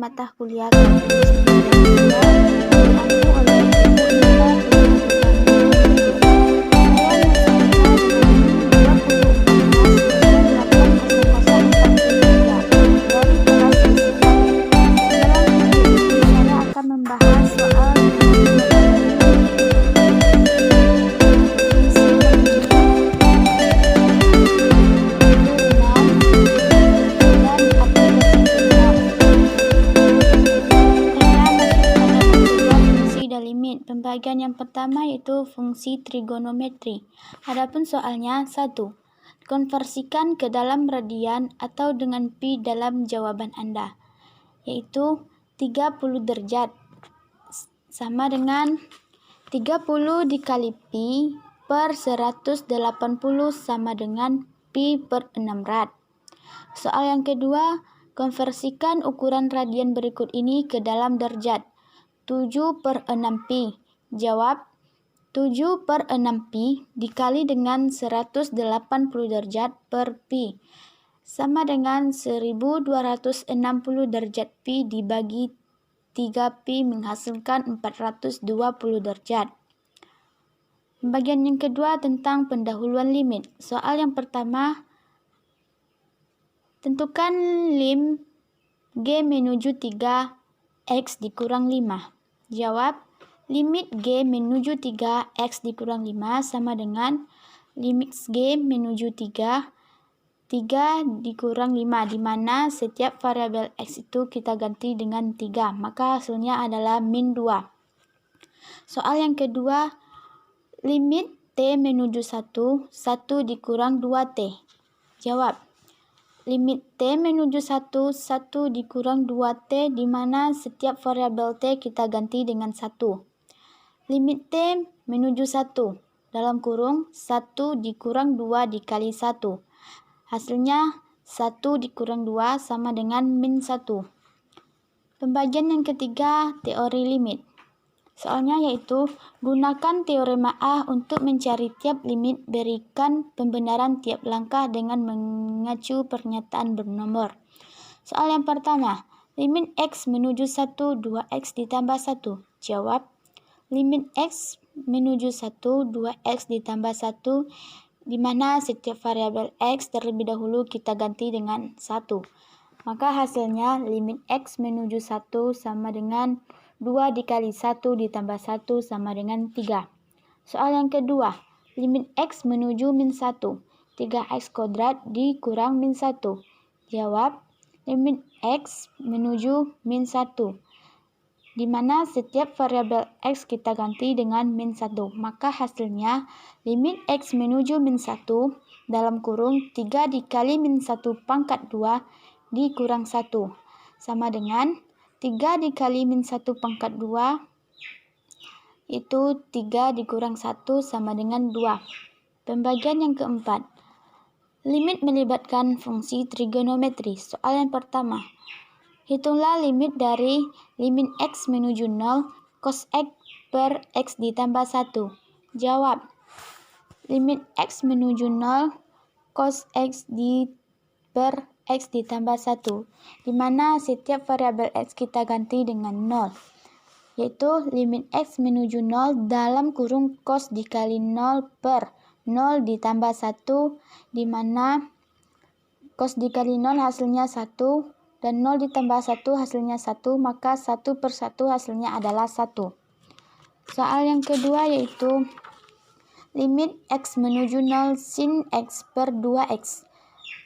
mata kuliah kalkulus 3 diampu oleh ibu Nita saya akan membahas soal pembagian yang pertama yaitu fungsi trigonometri. Adapun soalnya 1. Konversikan ke dalam radian atau dengan pi dalam jawaban Anda, yaitu 30 derajat sama dengan 30 dikali pi per 180 sama dengan pi per 6 rad. Soal yang kedua, konversikan ukuran radian berikut ini ke dalam derajat. 7 per 6 pi. Jawab, 7 per 6 pi dikali dengan 180 derajat per pi sama dengan 1260 derajat pi dibagi 3 pi menghasilkan 420 derajat. Bagian yang kedua tentang pendahuluan limit. Soal yang pertama, tentukan lim G menuju 3 X dikurang 5. Jawab, limit G menuju 3 X dikurang 5 sama dengan limit G menuju 3 dikurang 5, di mana setiap variabel X itu kita ganti dengan 3, maka hasilnya adalah min 2. Soal yang kedua, limit T menuju 1 dikurang 2T. Jawab, limit T menuju 1 dikurang 2T, di mana setiap variabel T kita ganti dengan 1. Limit T menuju 1, dalam kurung 1 dikurang 2 dikali 1. Hasilnya 1 dikurang 2 sama dengan min 1. Pembagian yang ketiga, teori limit. Soalnya yaitu, gunakan teorema A untuk mencari tiap limit, berikan pembenaran tiap langkah dengan mengacu pernyataan bernomor. Soal yang pertama, limit X menuju 1 2X ditambah 1. Jawab, limit X menuju 1 2X ditambah 1, di mana setiap variabel X terlebih dahulu kita ganti dengan 1. Maka hasilnya limit X menuju 1 sama dengan 2 dikali 1 ditambah 1 sama dengan 3. Soal yang kedua, limit X menuju min 1, 3X kuadrat dikurang min 1. Jawab, limit X menuju min 1, di mana setiap variabel X kita ganti dengan min 1. Maka hasilnya limit X menuju min 1 dalam kurung 3 dikali min 1 pangkat 2 dikurang 1 sama dengan 3 dikali min 1 pangkat 2 itu 3 dikurang 1 sama dengan 2. Pembagian yang keempat, limit melibatkan fungsi trigonometri. Soal yang pertama, hitunglah limit dari limit X menuju 0 cos X per X ditambah 1. Jawab, limit X menuju 0 cos X per X ditambah 1, di mana setiap variabel X kita ganti dengan 0, yaitu limit X menuju 0 dalam kurung cos dikali 0 per 0 ditambah 1, di mana cos dikali 0 hasilnya 1, dan 0 ditambah 1 hasilnya 1, maka 1 per 1 hasilnya adalah 1. Soal yang kedua yaitu limit X menuju 0 sin X per 2X.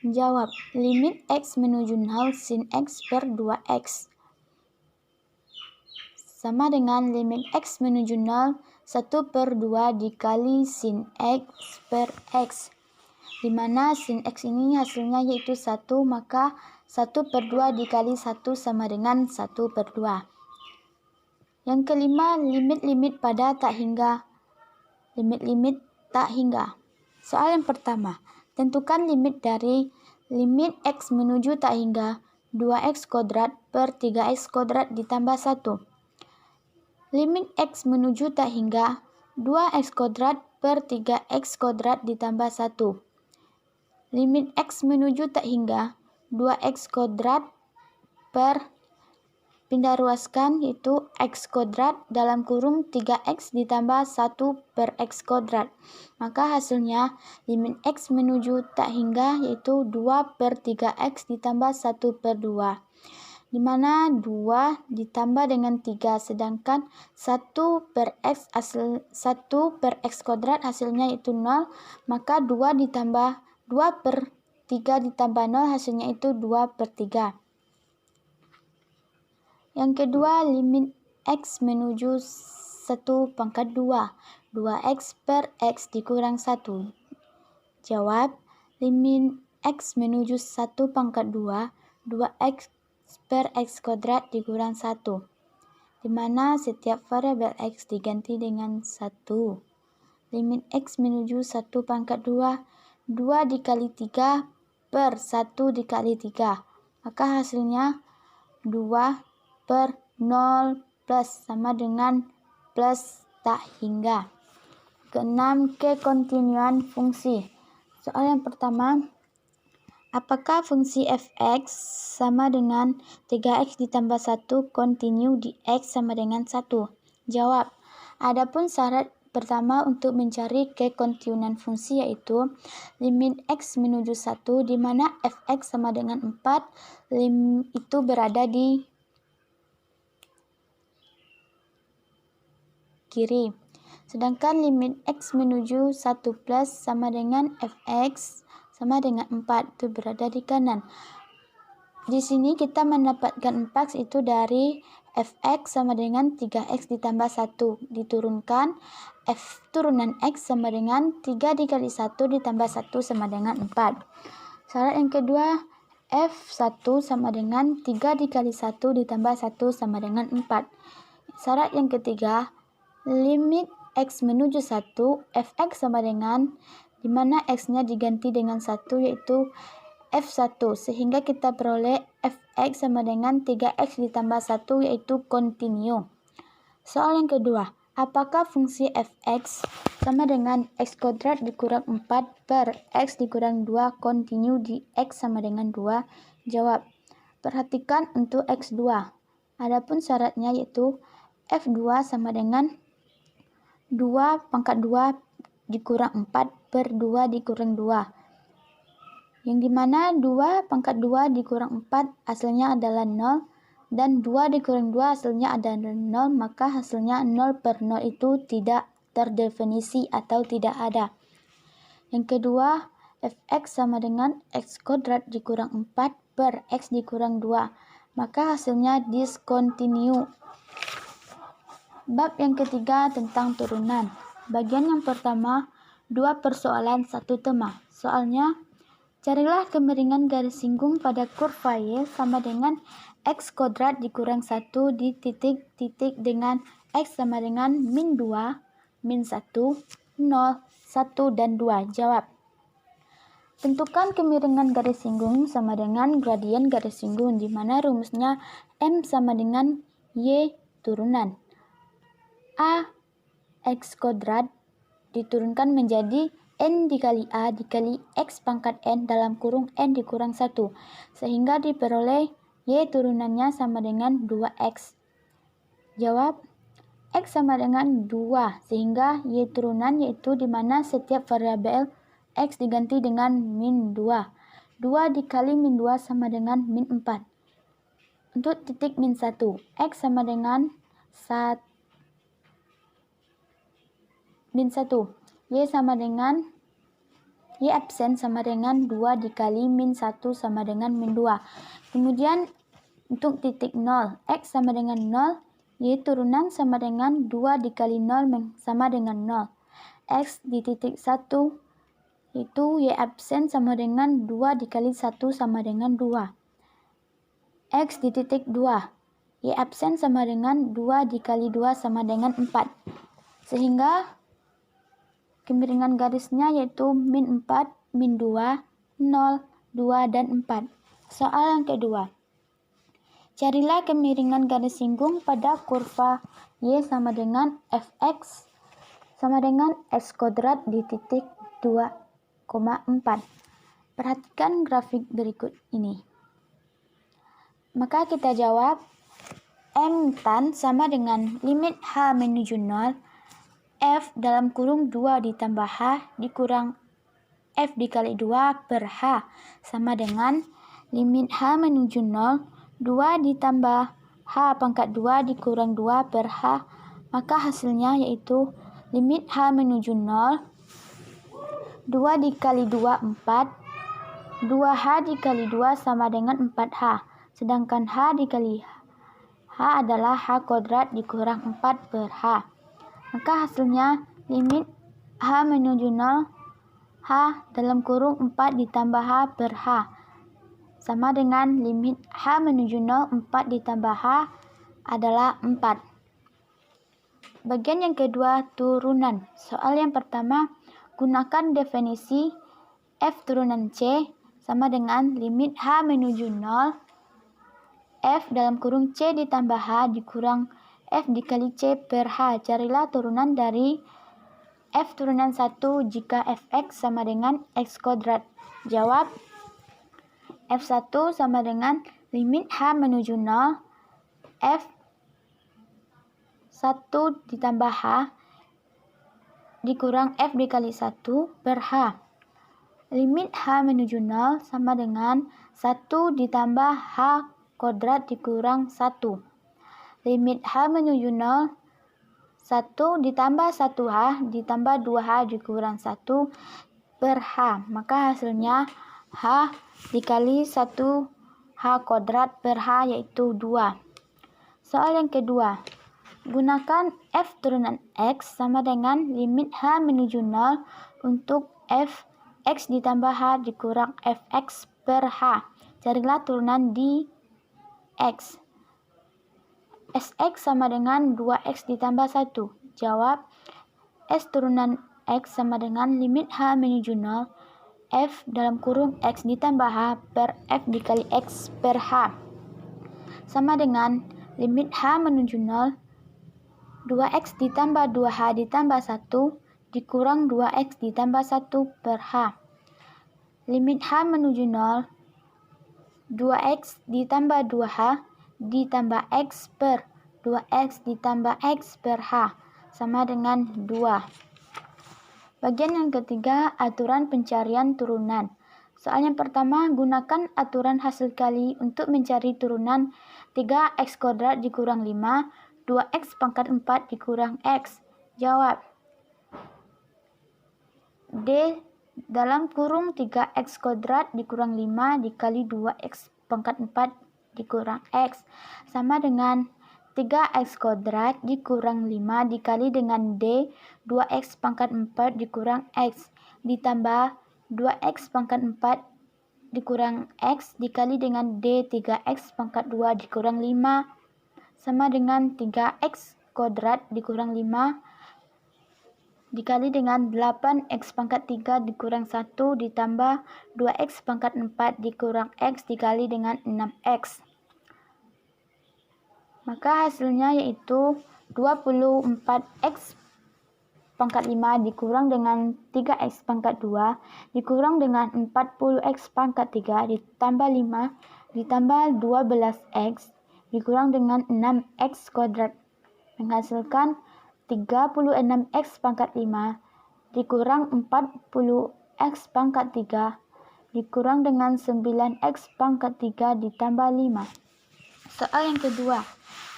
Jawab, limit X menuju 0 sin X per 2X sama dengan limit X menuju 0 1 per 2 dikali sin X per X, di mana sin X ini hasilnya yaitu 1, maka 1 per 2 dikali 1 sama dengan 1 per 2. Yang kelima, limit-limit pada tak hingga. Limit-limit tak hingga. Soal yang pertama, tentukan limit dari limit X menuju tak hingga 2X kuadrat per 3X kuadrat ditambah 1. Limit X menuju tak hingga 2X kuadrat per 3X kuadrat ditambah 1. Limit X menuju tak hingga 2X kuadrat per pindah ruaskan yaitu x kuadrat dalam kurung 3x ditambah 1 per x kuadrat. Maka hasilnya limit x menuju tak hingga yaitu 2 per 3x ditambah 1 per 2. Di mana 2 ditambah dengan 3 sedangkan 1 per x kuadrat hasilnya yaitu 0. Maka 2 per 3 ditambah 0 hasilnya itu 2 per 3. Yang kedua, limit x menuju 1 pangkat 2. 2x per x dikurang 1. Jawab, limit x menuju 1 pangkat 2. 2x per x kuadrat dikurang 1. Di mana setiap variabel x diganti dengan 1. Limit x menuju 1 pangkat 2. 2 dikali 3 per 1 dikali 3. Maka hasilnya 2 per 0 plus sama dengan plus tak hingga. Keenam, kekontinuan fungsi. Soal yang pertama, apakah fungsi f(x) sama dengan 3x ditambah 1 kontinu di x sama dengan 1? Jawab, adapun syarat pertama untuk mencari kekontinuan fungsi yaitu limit x menuju 1 di mana f(x) sama dengan 4, itu berada di kiri. Sedangkan limit x menuju 1 plus sama dengan fx sama dengan 4 itu berada di kanan. Di sini kita mendapatkan 4 itu dari fx sama dengan 3x ditambah 1 diturunkan f turunan x sama dengan 3 dikali 1 ditambah 1 sama dengan 4. Syarat yang kedua, f1 sama dengan 3 dikali 1 ditambah 1 sama dengan 4. Syarat yang ketiga, limit x menuju 1, fx sama dengan, di mana x-nya diganti dengan 1 yaitu f1, sehingga kita peroleh fx sama dengan 3x ditambah 1 yaitu kontinu. Soal yang kedua, apakah fungsi fx sama dengan x kuadrat dikurang 4 per x dikurang 2 kontinu di x sama dengan 2? Jawab, perhatikan untuk x2. Adapun syaratnya yaitu f2 sama dengan 2 pangkat 2 dikurang 4 per 2 dikurang 2. Yang dimana 2 pangkat 2 dikurang 4 hasilnya adalah 0. Dan 2 dikurang 2 hasilnya adalah 0. Maka hasilnya 0 per 0 itu tidak terdefinisi atau tidak ada. Yang kedua, fx sama dengan x kuadrat dikurang 4 per x dikurang 2. Maka hasilnya diskontinu. Bab yang ketiga tentang turunan. Bagian yang pertama, 2 persoalan 1 tema. Soalnya, carilah kemiringan garis singgung pada kurva Y sama dengan x kuadrat dikurang 1 di titik-titik dengan x sama dengan min 2, min 1, 0, 1, dan 2. Jawab. Tentukan kemiringan garis singgung sama dengan gradien garis singgung, di mana rumusnya M sama dengan Y turunan. A x kuadrat diturunkan menjadi n dikali a dikali x pangkat n dalam kurung n dikurang 1, sehingga diperoleh y turunannya sama dengan 2x. Jawab, x sama dengan 2, sehingga y turunan yaitu di mana setiap variabel x diganti dengan min 2. 2 dikali min 2 sama dengan min 4. Untuk titik min 1, x sama dengan 1 min 1, y sama dengan y absen sama dengan 2 dikali min 1 sama dengan min 2. Kemudian untuk titik 0, x sama dengan 0, y turunan sama dengan 2 dikali 0 sama dengan 0. X di titik 1 itu y absen sama dengan 2 dikali 1 sama dengan 2. X di titik 2, y absen sama dengan 2 dikali 2 sama dengan 4. Sehingga kemiringan garisnya yaitu min 4, min 2, 0, 2, dan 4. Soal yang kedua. Carilah kemiringan garis singgung pada kurva Y sama dengan fx sama dengan x kuadrat di titik 2,4. Perhatikan grafik berikut ini. Maka kita jawab, M tan sama dengan limit H menuju 0, F dalam kurung 2 ditambah H dikurang F dikali 2 per H sama dengan limit H menuju 0, 2 ditambah H pangkat 2 dikurang 2 per H, maka hasilnya yaitu limit H menuju 0, 2 dikali 2, 4, 2H dikali 2 sama dengan 4H, sedangkan H dikali H adalah H kuadrat dikurang 4 per H. Maka hasilnya limit H menuju 0, H dalam kurung 4 ditambah H per H, sama dengan limit H menuju 0, 4 ditambah H adalah 4. Bagian yang kedua, turunan. Soal yang pertama, gunakan definisi F turunan C sama dengan limit H menuju 0, F dalam kurung C ditambah H dikurang F dikali C per H. Carilah turunan dari F turunan 1 jika Fx sama dengan X kuadrat. Jawab, F1 sama dengan limit H menuju 0, F1 ditambah H dikurang F dikali 1 per H. Limit H menuju 0 sama dengan 1 ditambah H kuadrat dikurang 1. Limit H menuju 0, 1 ditambah 1H ditambah 2H dikurang 1 per H. Maka hasilnya H dikali 1H kuadrat per H yaitu 2. Soal yang kedua, gunakan F turunan X sama dengan limit H menuju 0 untuk F X ditambah H dikurang Fx per H. Carilah turunan di X. Sx sama dengan 2x ditambah 1. Jawab, S turunan X sama dengan limit H menuju 0, F dalam kurung X ditambah H per F dikali X per H. Sama dengan limit H menuju 0, 2x ditambah 2H ditambah 1 dikurang 2x ditambah 1 per H. Limit H menuju 0, 2x ditambah 2H ditambah X per 2x ditambah X per H sama dengan 2. Bagian yang ketiga, aturan pencarian turunan. Soal yang pertama, gunakan aturan hasil kali untuk mencari turunan 3x kuadrat dikurang 5, 2x pangkat 4 dikurang X. Jawab, D dalam kurung 3x kuadrat dikurang 5 dikali 2x pangkat 4 dikurang X sama dengan 3x kuadrat dikurang 5 dikali dengan D 2x pangkat 4 dikurang X ditambah 2x pangkat 4 dikurang X dikali dengan D 3x pangkat 2 dikurang 5 sama dengan 3x kuadrat dikurang 5 dikali dengan 8x pangkat 3 dikurang 1 ditambah 2x pangkat 4 dikurang X dikali dengan 6x. Maka hasilnya yaitu 24x pangkat 5 dikurang dengan 3x pangkat 2 dikurang dengan 40x pangkat 3 ditambah 5 ditambah 12x dikurang dengan 6x kuadrat menghasilkan 36x pangkat 5 dikurang 40x pangkat 3 dikurang dengan 9x pangkat 3 ditambah 5. Soal yang kedua,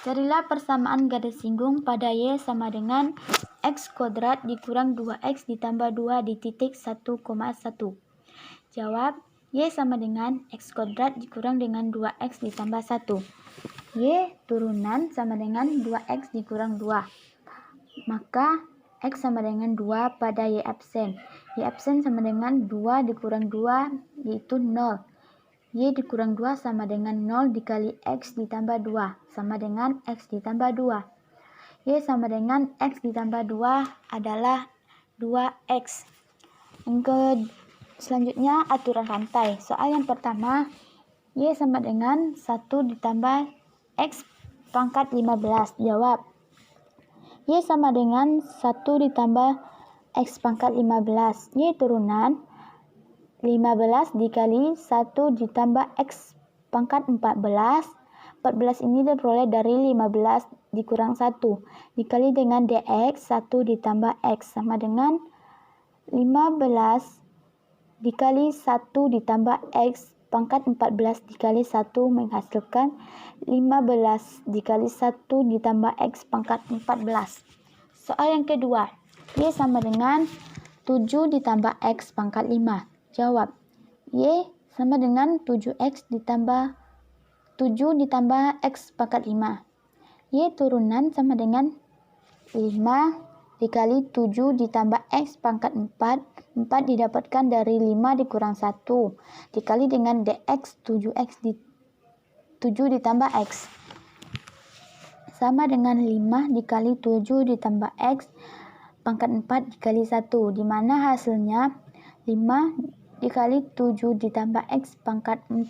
carilah persamaan garis singgung pada Y sama dengan X kuadrat dikurang 2X ditambah 2 di titik 1,1. Jawab, Y sama dengan X kuadrat dikurang dengan 2X ditambah 1. Y turunan sama dengan 2X dikurang 2. Maka X sama dengan 2 pada Y absen. Y absen sama dengan 2 dikurang 2 yaitu 0. Y dikurang 2 sama dengan 0 dikali X ditambah 2 sama dengan X ditambah 2. Y sama dengan X ditambah 2 adalah 2X. Selanjutnya aturan rantai. Soal yang pertama, Y sama dengan 1 ditambah X pangkat 15. Jawab, Y sama dengan 1 ditambah X pangkat 15. Y turunan 15 dikali 1 ditambah X pangkat 14 14 ini diperoleh dari 15 dikurang 1 dikali dengan dx 1 ditambah x sama dengan 15 dikali 1 ditambah x pangkat 14 dikali 1 menghasilkan 15 dikali 1 ditambah x pangkat 14. Soal yang kedua, y sama dengan 7 ditambah x pangkat 5. Jawab, y sama dengan 7x ditambah 7 ditambah x pangkat 5. Y turunan sama dengan 5 dikali 7 ditambah x pangkat 4. 4 didapatkan dari 5 dikurang 1 dikali dengan dx 7x 7 ditambah x sama dengan 5 dikali 7 ditambah x pangkat 4 dikali 1, di mana hasilnya 5 dikali 7 ditambah x pangkat 4.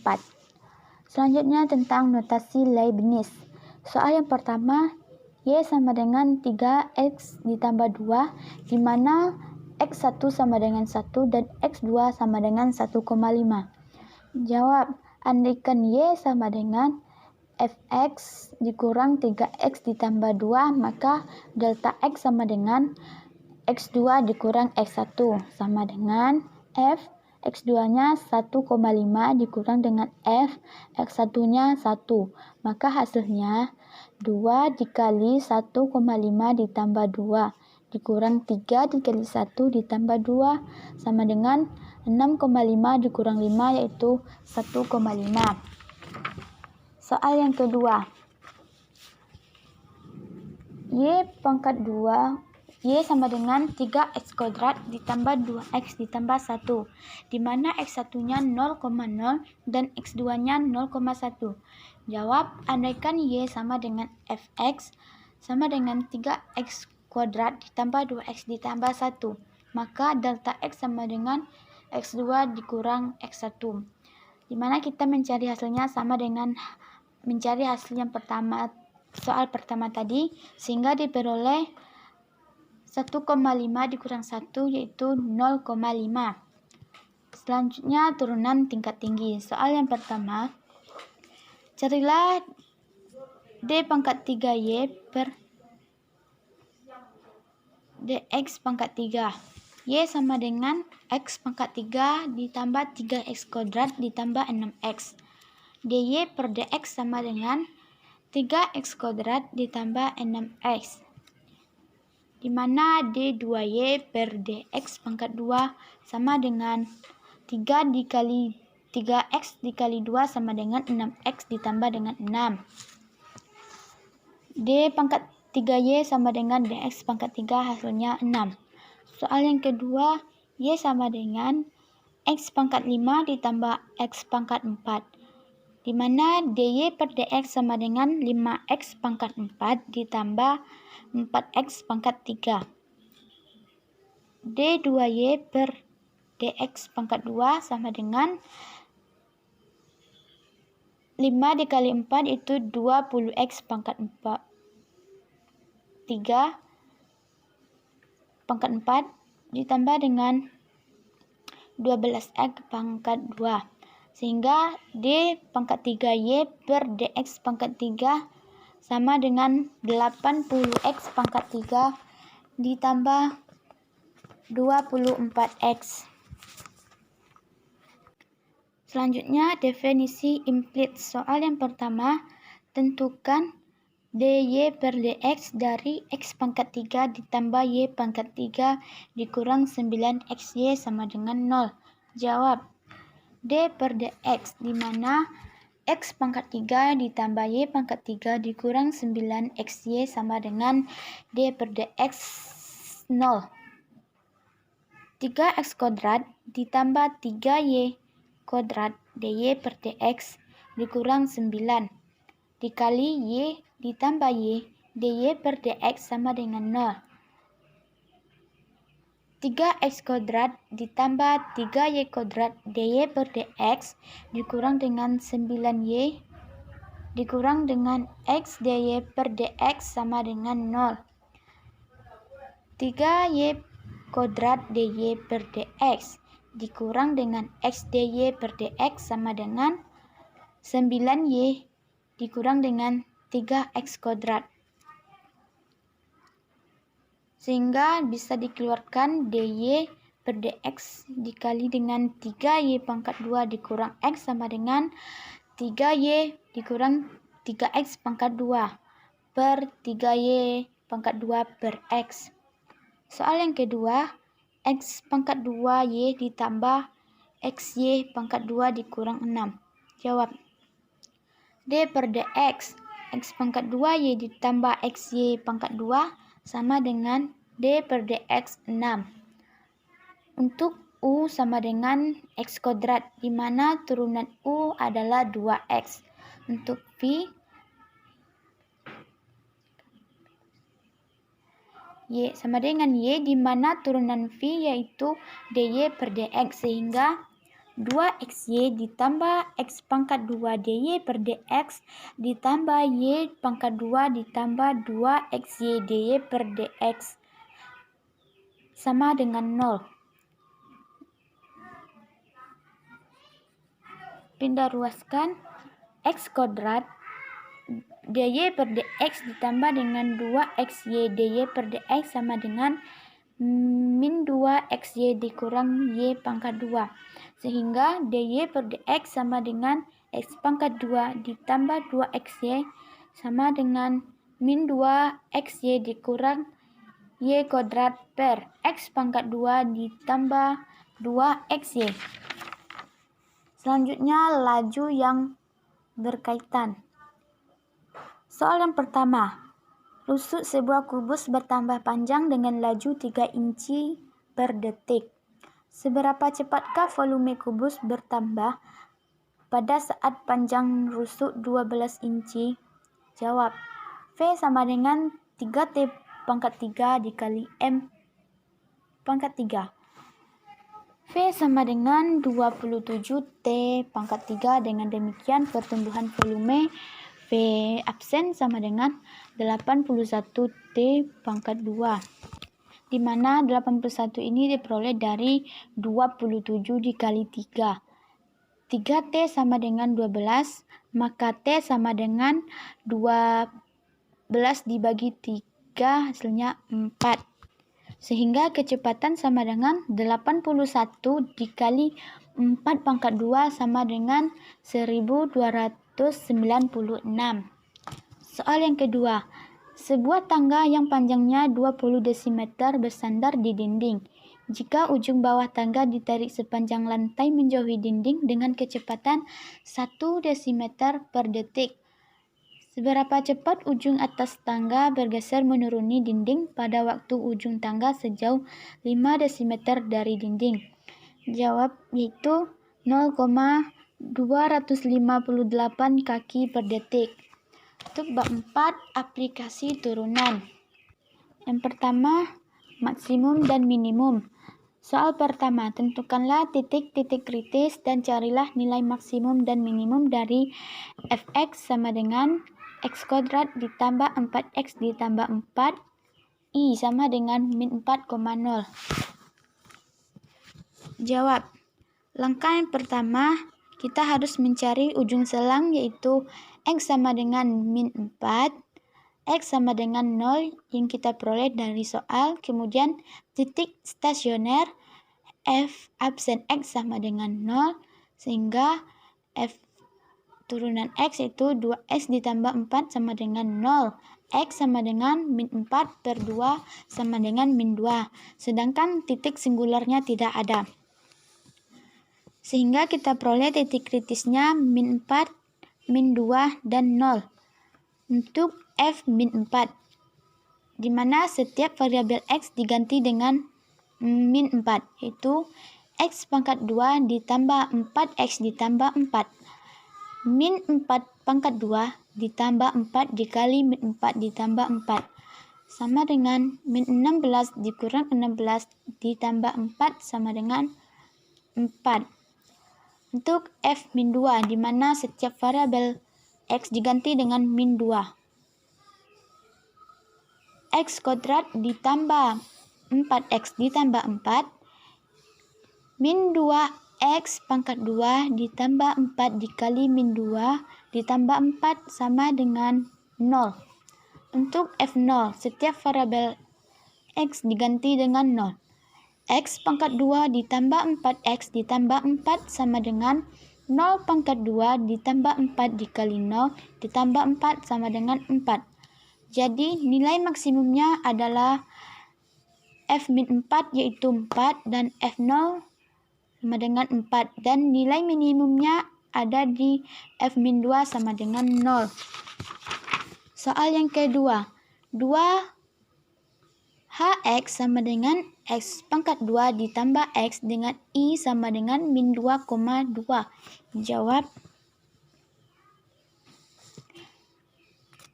Selanjutnya tentang notasi Leibniz. Soal yang pertama, y sama dengan 3x ditambah 2, di mana x1 sama dengan 1 dan x2 sama dengan 1,5. Jawab, andaikan y sama dengan fx dikurang 3x ditambah 2, maka delta x sama dengan x2 dikurang x1 sama dengan f x2-nya 1,5 dikurang dengan f x1-nya 1. Maka hasilnya 2 dikali 1,5 ditambah 2 dikurang 3 dikali 1 ditambah 2 sama dengan 6,5 dikurang 5 yaitu 1,5. Soal yang kedua, y pangkat 2 y sama dengan 3x kuadrat ditambah 2x ditambah 1, di mana x1-nya 0,0 dan x2-nya 0,1. Jawab, andaikan y sama dengan fx sama dengan 3x kuadrat ditambah 2x ditambah 1, maka delta x sama dengan x2 dikurang x1, di mana kita mencari hasilnya sama dengan mencari hasil yang pertama, soal pertama tadi, sehingga diperoleh 1,5 dikurang 1 yaitu 0,5. Selanjutnya turunan tingkat tinggi. Soal yang pertama, carilah d pangkat 3y per dx pangkat 3. Y sama dengan x pangkat 3 ditambah 3x kuadrat ditambah 6x. dy per dx sama dengan 3x kuadrat ditambah 6x. Di mana d2y per dx pangkat 2 sama dengan 3 dikali 3x dikali 2 sama dengan 6x ditambah dengan 6. D pangkat 3y sama dengan dx pangkat 3 hasilnya 6. Soal yang kedua, y sama dengan x pangkat 5 ditambah x pangkat 4. Di mana dy per dx sama dengan 5x pangkat 4 ditambah 4x pangkat 3. D2y per dx pangkat 2 sama dengan 5 dikali 4 itu 20x pangkat 3 pangkat 4 ditambah dengan 12x pangkat 2. Sehingga d pangkat 3y per dx pangkat 3 sama dengan 80x pangkat 3 ditambah 24x. Selanjutnya definisi implit. Soal yang pertama, tentukan dy per dx dari x pangkat 3 ditambah y pangkat 3 dikurang 9xy sama dengan 0. Jawab, d per dx di mana x pangkat 3 ditambah y pangkat 3 dikurang 9xy sama dengan d per dx 0. 3x kuadrat ditambah 3y kuadrat dy per dx dikurang 9 dikali y ditambah y dy per dx sama dengan 0. 3x kuadrat ditambah 3y kuadrat dy per dx dikurang dengan 9y dikurang dengan x dy per dx sama dengan 0. 3y kuadrat dy per dx dikurang dengan x dy per dx sama dengan 9y dikurang dengan 3x kuadrat. Sehingga bisa dikeluarkan dy per dx dikali dengan 3y pangkat 2 dikurang x sama dengan 3y dikurang 3x pangkat 2 per 3y pangkat 2 per x. Soal yang kedua, x pangkat 2y ditambah xy pangkat 2 dikurang 6. Jawab. D per dx, x pangkat 2y ditambah xy pangkat 2 sama dengan D per dx 6. Untuk U sama dengan X kuadrat, di mana turunan U adalah 2X. Untuk V, Y sama dengan Y, di mana turunan V yaitu DY per DX, sehingga 2XY ditambah X pangkat 2 DY per DX ditambah Y pangkat 2 ditambah 2XY DY per DX sama dengan 0. Pindah ruaskan X kuadrat dy per dx ditambah dengan 2xy dy per dx sama dengan min 2xy dikurang y pangkat 2. Sehingga dy per dx sama dengan x pangkat 2 ditambah 2xy sama dengan min 2xy dikurang y kuadrat per x pangkat 2 ditambah 2xy. Selanjutnya, laju yang berkaitan. Soal yang pertama, rusuk sebuah kubus bertambah panjang dengan laju 3 inci per detik. Seberapa cepatkah volume kubus bertambah pada saat panjang rusuk 12 inci? Jawab. V sama dengan 3T pangkat 3 dikali M pangkat 3. V sama dengan 27T pangkat 3. Dengan demikian pertumbuhan volume V absen sama dengan 81T pangkat 2. Di mana 81 ini diperoleh dari 27 dikali 3. 3T sama dengan 12, maka T sama dengan 12 dibagi 3 hasilnya 4. Sehingga kecepatan sama dengan 81 dikali 4 pangkat 2 sama dengan 1296. Soal yang kedua, sebuah tangga yang panjangnya 20 desimeter bersandar di dinding. Jika ujung bawah tangga ditarik sepanjang lantai menjauhi dinding dengan kecepatan 1 desimeter per detik, seberapa cepat ujung atas tangga bergeser menuruni dinding pada waktu ujung tangga sejauh 5 desimeter dari dinding? Jawab yaitu 0,258 kaki per detik. Untuk bab 4, aplikasi turunan. Yang pertama, maksimum dan minimum. Soal pertama, tentukanlah titik-titik kritis dan carilah nilai maksimum dan minimum dari fx sama dengan x kuadrat ditambah 4x ditambah 4, I sama dengan min 4,0. Jawab. Langkah yang pertama, kita harus mencari ujung selang yaitu x sama dengan min 4, x sama dengan 0 yang kita peroleh dari soal. Kemudian titik stasioner f absen x sama dengan 0, sehingga f turunan x itu 2x ditambah 4 sama dengan 0. X sama dengan min 4 per 2 sama dengan min 2. Sedangkan titik singularnya tidak ada. Sehingga kita peroleh titik kritisnya min 4, min 2, dan 0. Untuk f min 4, di mana setiap variabel x diganti dengan min 4, yaitu x pangkat 2 ditambah 4x ditambah 4. Min 4 pangkat 2 ditambah 4 dikali min 4 ditambah 4 sama dengan min 16 dikurang 16 ditambah 4 sama dengan 4. Untuk f min 2, di mana setiap variabel x diganti dengan min 2. X kuadrat ditambah 4x ditambah 4 min 2x pangkat 2 ditambah 4 dikali min 2 ditambah 4 sama dengan 0. Untuk F0, setiap variabel X diganti dengan 0. X pangkat 2 ditambah 4X ditambah 4 sama dengan 0 pangkat 2 ditambah 4 dikali 0 ditambah 4 sama dengan 4. Jadi nilai maksimumnya adalah F-4 yaitu 4 dan F0 sama dengan 4. Dan nilai minimumnya ada di F-2 sama dengan 0. Soal yang kedua, 2Hx sama dengan X pangkat 2 ditambah X dengan I sama dengan min 2,2. Jawab.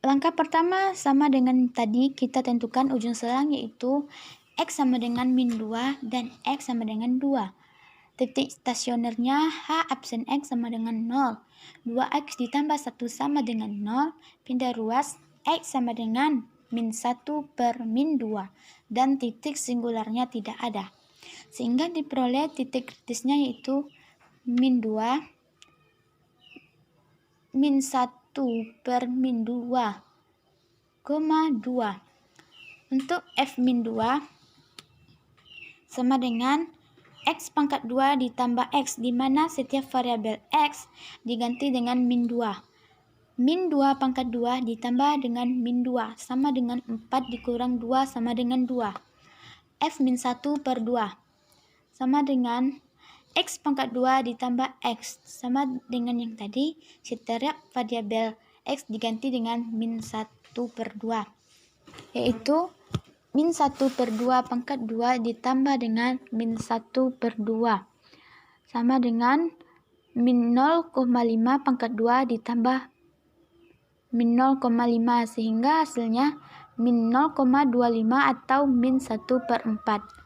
Langkah pertama sama dengan tadi, kita tentukan ujung selang yaitu X sama dengan min 2 dan X sama dengan 2. Titik stasionernya H absen X sama dengan 0. 2X ditambah 1 sama dengan 0. Pindah ruas X sama dengan min 1 per min 2. Dan titik singularnya tidak ada. Sehingga diperoleh titik kritisnya yaitu min 2 min 1 per min 2,2. Untuk F min 2 sama dengan X pangkat 2 ditambah X, di mana setiap variabel X diganti dengan min 2. Min 2 pangkat 2 ditambah dengan min 2 sama dengan 4 dikurang 2 sama dengan 2. F min 1 per 2 sama dengan X pangkat 2 ditambah X sama dengan yang tadi, setiap variabel X diganti dengan min 1 per 2. Yaitu min 1 per 2 pangkat 2 ditambah dengan min 1 per 2 sama dengan min 0,5 pangkat 2 ditambah min 0,5 sehingga hasilnya min 0,25 atau min 1 per 4.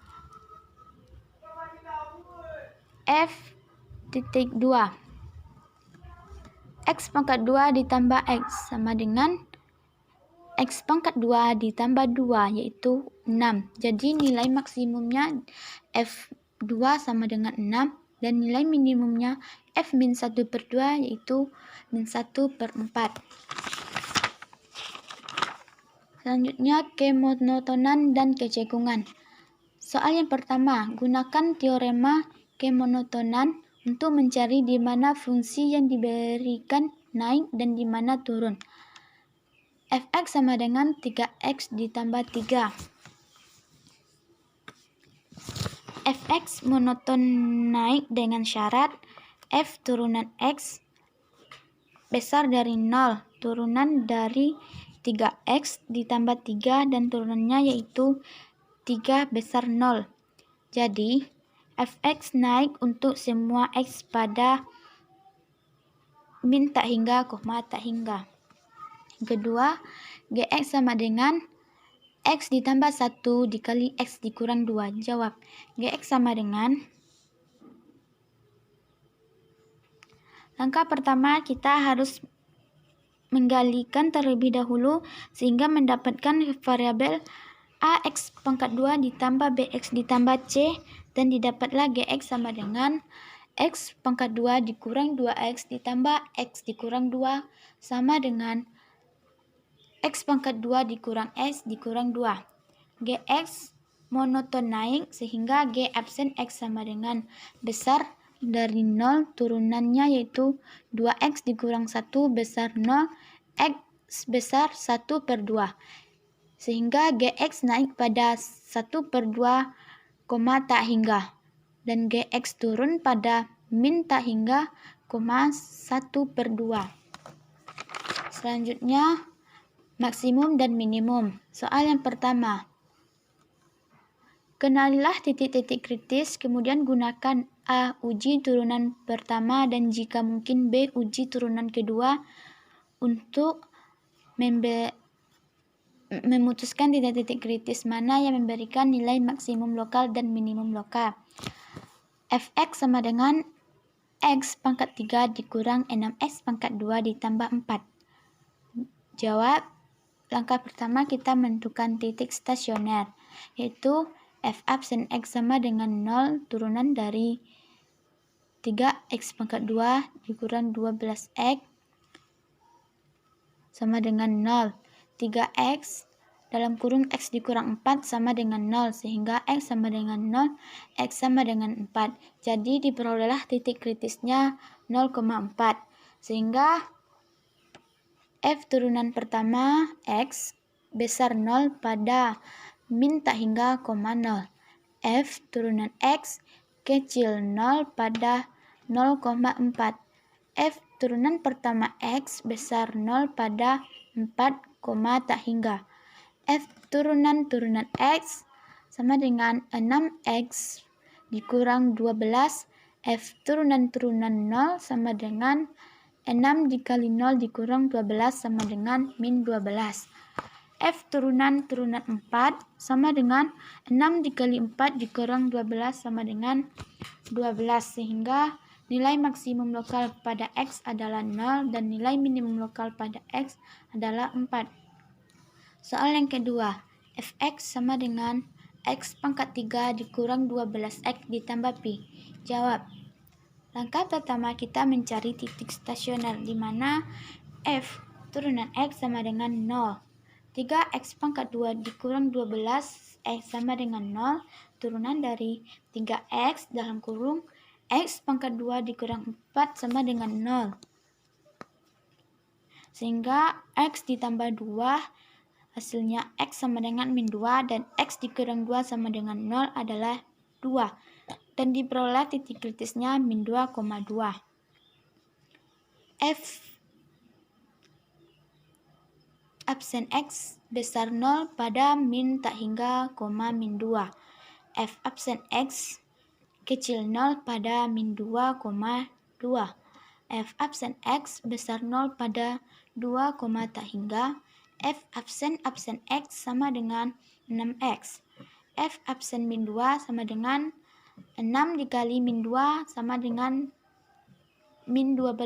F.2 X pangkat 2 ditambah X sama dengan X pangkat 2 ditambah 2 yaitu 6. Jadi nilai maksimumnya F2 sama dengan 6 dan nilai minimumnya F min 1 per 2 yaitu min 1 per 4. Selanjutnya kemonotonan dan kecekungan. Soal yang pertama, gunakan teorema kemonotonan untuk mencari di mana fungsi yang diberikan naik dan di mana turun. Fx sama dengan 3x ditambah 3. Fx monoton naik dengan syarat f turunan x besar dari 0 turunan dari 3x ditambah 3 dan turunannya yaitu 3 besar 0. Jadi Fx naik untuk semua x pada min tak hingga, koma tak hingga. Kedua, Gx sama dengan X ditambah 1 dikali X dikurang 2. Jawab. Gx sama dengan, langkah pertama kita harus menggalikan terlebih dahulu sehingga mendapatkan variabel Ax pangkat 2 ditambah Bx ditambah C dan didapatlah Gx sama dengan X pangkat 2 dikurang 2X ditambah X dikurang 2 sama dengan X pangkat 2 dikurang X dikurang 2. Gx monoton naik sehingga G absen X sama dengan besar dari 0 turunannya yaitu 2X dikurang 1 besar 0 X besar 1 per 2. Sehingga Gx naik pada 1 per 2, koma tak hingga. Dan Gx turun pada min tak hingga, koma 1 per 2. Selanjutnya, maksimum dan minimum. Soal yang pertama. Kenalilah titik-titik kritis, kemudian gunakan A. Uji turunan pertama dan jika mungkin B. Uji turunan kedua untuk memutuskan titik-titik kritis mana yang memberikan nilai maksimum lokal dan minimum lokal. Fx sama dengan X pangkat 3 dikurang 6X pangkat 2 ditambah 4. Jawab. Langkah pertama kita menentukan titik stasioner, yaitu F absen X sama dengan 0 turunan dari 3X pangkat 2 dikurang 12X sama dengan 0. 3x dalam kurung x dikurang 4 sama dengan 0, sehingga x sama dengan 0, x sama dengan 4. Jadi diperolehlah titik kritisnya 0,4. Sehingga f turunan pertama x besar 0 pada min tak hingga koma 0. F turunan x kecil 0 pada 0,4. F turunan pertama x besar 0 pada 4, tak hingga. F turunan x sama dengan 6x dikurang 12. F turunan 0 sama dengan 6 dikali 0 dikurang 12 sama dengan min 12. F turunan 4 sama dengan 6 dikali 4 dikurang 12 sama dengan 12. Sehingga nilai maksimum lokal pada x adalah 0 dan nilai minimum lokal pada x adalah 4. Soal yang kedua, fx sama dengan x pangkat 3 dikurang 12x ditambah pi. Jawab. Langkah pertama kita mencari titik stasioner di mana f turunan x sama dengan 0. 3x pangkat 2 dikurang 12x sama dengan 0. Turunan dari 3x dalam kurung x pangkat 2 dikurang 4 sama dengan 0. Sehingga x ditambah 2 hasilnya x sama dengan min 2 dan x dikurang 2 sama dengan 0 adalah 2. Dan diperoleh titik kritisnya min 2,2. F absen x besar 0 pada min tak hingga koma min 2. F absen x kecil 0 pada min 2,2. F absen x besar 0 pada 2, tak hingga. F absen x sama dengan 6x. F absen min 2 sama dengan 6 dikali min 2 sama dengan min 12.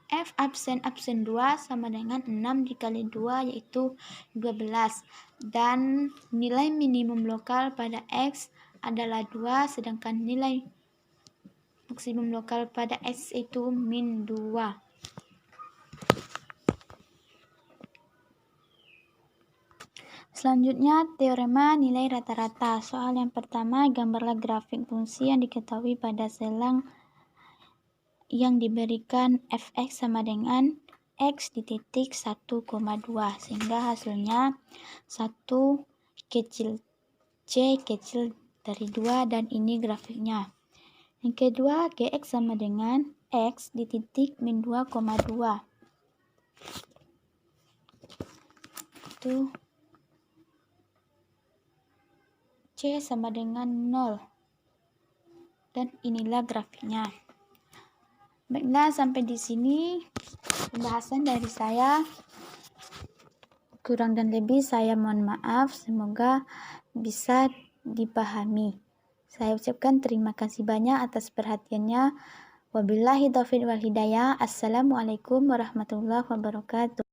F absen 2 sama dengan 6 dikali 2 yaitu 12. Dan nilai minimum lokal pada x adalah 2, sedangkan nilai maksimum lokal pada x itu min 2. Selanjutnya, teorema nilai rata-rata. Soal yang pertama, gambarlah grafik fungsi yang diketahui pada selang yang diberikan fx sama dengan x di titik 1,2. Sehingga hasilnya 1 kecil c kecil dari 2 dan ini grafiknya. Yang kedua, gx sama dengan x di titik min 2,2. Itu C sama dengan 0. Dan inilah grafiknya. Baiklah, sampai di sini pembahasan dari saya. Kurang dan lebih saya mohon maaf. Semoga bisa dipahami. Saya ucapkan terima kasih banyak atas perhatiannya. Wabillahi taufiq wal hidayah. Assalamualaikum warahmatullahi wabarakatuh.